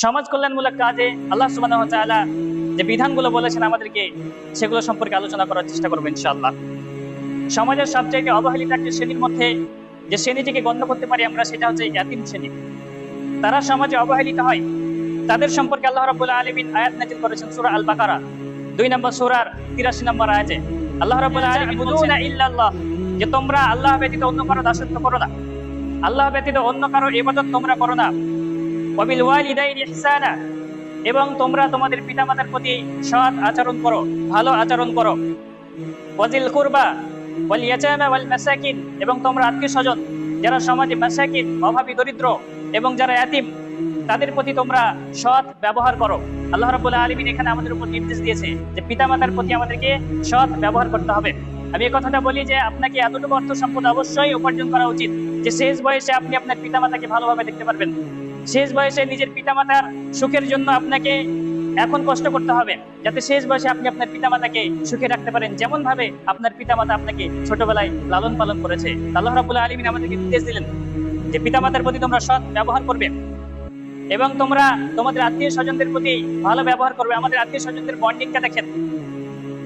সমাজ কল্যাণমূলক কাজে আল্লাহ সুবহানাহু ওয়া তাআলা যে বিধানগুলো বলেছেন আমাদেরকে সেগুলো সম্পর্কে আলোচনা করার চেষ্টা করবো ইনশাআল্লাহ। সমাজের সবচাইতে অবহেলিত একটা শ্রেণীর মধ্যে যে শ্রেণীটিকে গণ্য করতে পারি আমরা, সেটা হচ্ছে ইয়াতীম শ্রেণী। তারা সমাজে অবহেলিত হয়, তাদের সম্পর্কে আল্লাহ রাব্বুল আলামিন আয়াত নাযিল করেছেন সূরা আল বাকারা 2 নম্বর সূরার 83 নম্বর আয়াতে। আল্লাহ রাব্বুল আলামিন বলছেন ইল্লাল্লাহ, যে তোমরা আল্লাহ ব্যতীত অন্য কারো দাসত্ব করো না, আল্লাহ ব্যতীত অন্য কারো ইবাদত তোমরা করো না। ওয়াবিল ওয়ালিদাইনি ইহসানা, এবং তোমরা তোমাদের পিতামাতার প্রতি সৎ আচরণ করো, ভালো আচরণ করো। ওয়াজিল কুরবা ওয়াল ইয়াতামা ওয়াল মাসাকিন, এবং তোমরা আত্মীয়স্বজন যারা সমাজে মাসাকিন অভাবী দরিদ্র এবং যারা ইয়াতীম তাদের প্রতি তোমরা সৎ ব্যবহার করো। আল্লাহ রাব্বুল আলামিন এখানে আমাদের উপর নির্দেশ দিয়েছে যে পিতামাতার প্রতি আমাদেরকে সৎ ব্যবহার করতে হবে। আমি এই কথাটা বলি যে আপনাকে এতটুকু অর্থ সম্পদ অবশ্যই উপার্জন করা উচিত যে শেষ বয়সে আপনি আপনার পিতামাতাকে ভালোভাবে দেখতে পারবেন। শেষ বয়সে নিজের পিতামাতার সুখের জন্য আপনাকে এখন কষ্ট করতে হবে, যাতে শেষ বয়সে আপনি আপনার পিতামাতাকে সুখে রাখতে পারেন, যেমন ভাবে আপনার পিতামাতা আপনাকে ছোটবেলায় লালন পালন করেছে। আল্লাহ রাব্বুল আলামিন আমাদেরকে নির্দেশ দিলেন যে পিতামাতার প্রতি তোমরা সৎ ব্যবহার করবে এবং তোমরা তোমাদের আত্মীয় স্বজনদের প্রতি ভালো ব্যবহার করবে। আমাদের আত্মীয় স্বজনদের বন্ডিংটা দেখেন,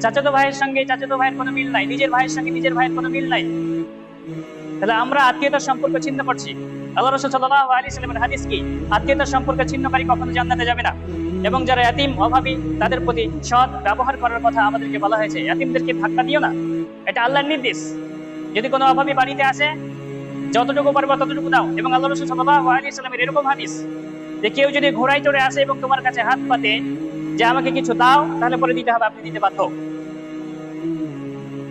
চাচাতো ভাইয়ের সঙ্গে চাচাতো ভাইয়ের কোনো মিল নাই, নিজের ভাইয়ের সঙ্গে নিজের ভাইয়ের কোনো মিল নাই। তাহলে আমরা আত্মীয়তার সম্পর্ক ছিন্ন করছি। আল্লাহ রাসূল সাল্লাল্লাহু আলাইহি ওয়াসাল্লামের হাদিস কি, আত্মীয়তার সম্পর্ক ছিন্নকারী কখনো জান্নাতে যাবে না। এবং যারা ইয়াতীম অভাবী তাদের প্রতি সৎ ব্যবহার করার কথা আমাদেরকে বলা হয়েছে। ইয়াতীমদেরকে ধাক্কা দিও না, এটা আল্লাহর নির্দেশ। যদি কোনো অভাবী বাড়িতে আসে যতটুকু পারবে ততটুকু দাও। এবং আল্লাহ রাসূল সাল্লাল্লাহু আলাইহি ওয়াসাল্লামের এরকম হাদিস যে কেউ যদি ঘোড়ায় চড়ে আসে এবং তোমার কাছে হাত পাতে যে আমাকে কিছু দাও, তাহলে পরে দিতে হবে, আপনি দিতে বাধ্য।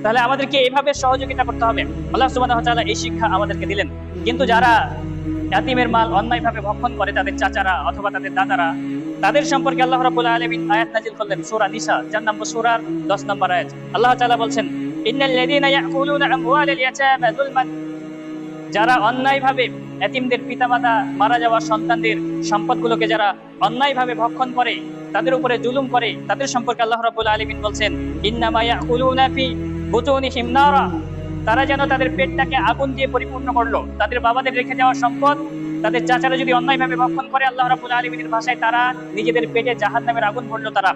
তাহলে আমাদেরকে এইভাবে সহযোগিতা করতে হবে। আল্লাহ সুবহানাহু ওয়া তাআলা এই শিক্ষা আমাদেরকে দিলেন। কিন্তু যারা ইয়াতীমের মাল অন্যায়ভাবে ভক্ষণ করে, তাদের চাচারা অথবা তাদের দাদারা, তাদের সম্পর্কে আল্লাহ রাব্বুল আলামিন আয়াত নাযিল করলেন সূরা নিসা 4 নম্বর সূরার 10 নম্বর আয়াত। আল্লাহ তাআলা বলছেন ইন্নাল লাযীনা ইয়াকুলুনা আমওয়ালাল ইয়াতামা যুলমান, যারা অন্যায়ভাবে ইয়াতীমদের পিতামাতা মারা যাওয়া সন্তানদের সম্পদগুলোকে যারা অন্যায়ভাবে ভক্ষণ করে, তাদের উপরে জুলুম করে, তাদের সম্পর্কে আল্লাহ রাব্বুল আলামিন বলছেন ইন্নামা ইয়াকুলুনা ফি বুতুনিহিম নারা, তারা যেন তাদের পেটটাকে আগুন দিয়ে পরিপূর্ণ করলো। তাদের বাবাদের রেখে যাওয়া সম্পদ তাদের চাচারা যদি অন্যায়ভাবে ভক্ষণ করে, আল্লাহ রাব্বুল আলামিনের ভাষায় তারা নিজেদের পেটে জাহান্নামের আগুন ভরলো তারা।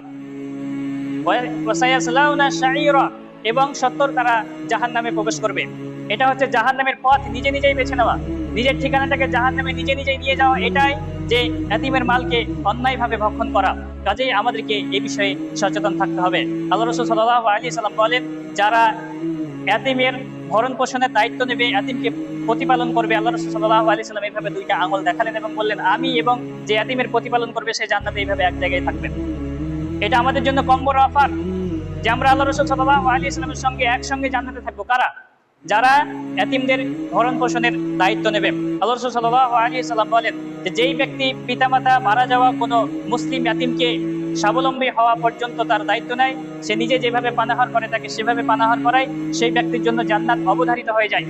ওয়াসায়াসলাউনা সাঈরা, এবং সত্তর তারা জাহান্নামে প্রবেশ করবে। এটা হচ্ছে জাহান্নামের পথ নিজে নিজেই বেছে নেওয়া, নিজের ঠিকানাটাকে জাহান্নামে নিজে নিজেই নিয়ে যাওয়া, এটাই যে ইয়াতীমের মালকে অন্যায়ভাবে ভক্ষণ করা। কাজেই আমাদেরকে এই বিষয়ে সচেতন থাকতে হবে। আল্লাহ রাসূল সাল্লাল্লাহু আলাইহি ওয়াসাল্লাম বলেন, যারা ইয়াতীমের ভরণ পোষণের দায়িত্ব নেবে, ইয়াতীমকে প্রতিপালন করবে, আল্লাহ রাসূল সাল্লাল্লাহু আলাইহি ওয়াসাল্লাম এইভাবে 2টা আঙুল দেখালেন এবং বললেন আমি এবং যে ইয়াতীমের প্রতিপালন করবে সে জান্নাতে এইভাবে এক জায়গায় থাকবেন। এটা আমাদের জন্য কম বড় অফার যে আমরা আল্লাহ রাসূল সাল্লাল্লাহু আলাইহি ওয়াসাল্লামের সঙ্গে একসঙ্গে জান্নাতে থাকবো। কারা? যারা ইয়াতীমদের ভরণ পোষণের দায়িত্ব নেবে। আল্লাহ রাসূল সাল্লাল্লাহু আলাইহি ওয়াসাল্লাম বলেন যে যেই ব্যক্তি পিতামাতা মারা যাওয়া কোনো মুসলিম ইয়াতীমকে স্বাবলম্বী হওয়া পর্যন্ত তার দায়িত্ব নেয়, সে নিজে যেভাবে পানাহার করে তাকে সেভাবে পানাহার করায়, সেই ব্যক্তির জন্য জান্নাত অবধারিত হয়ে যায়।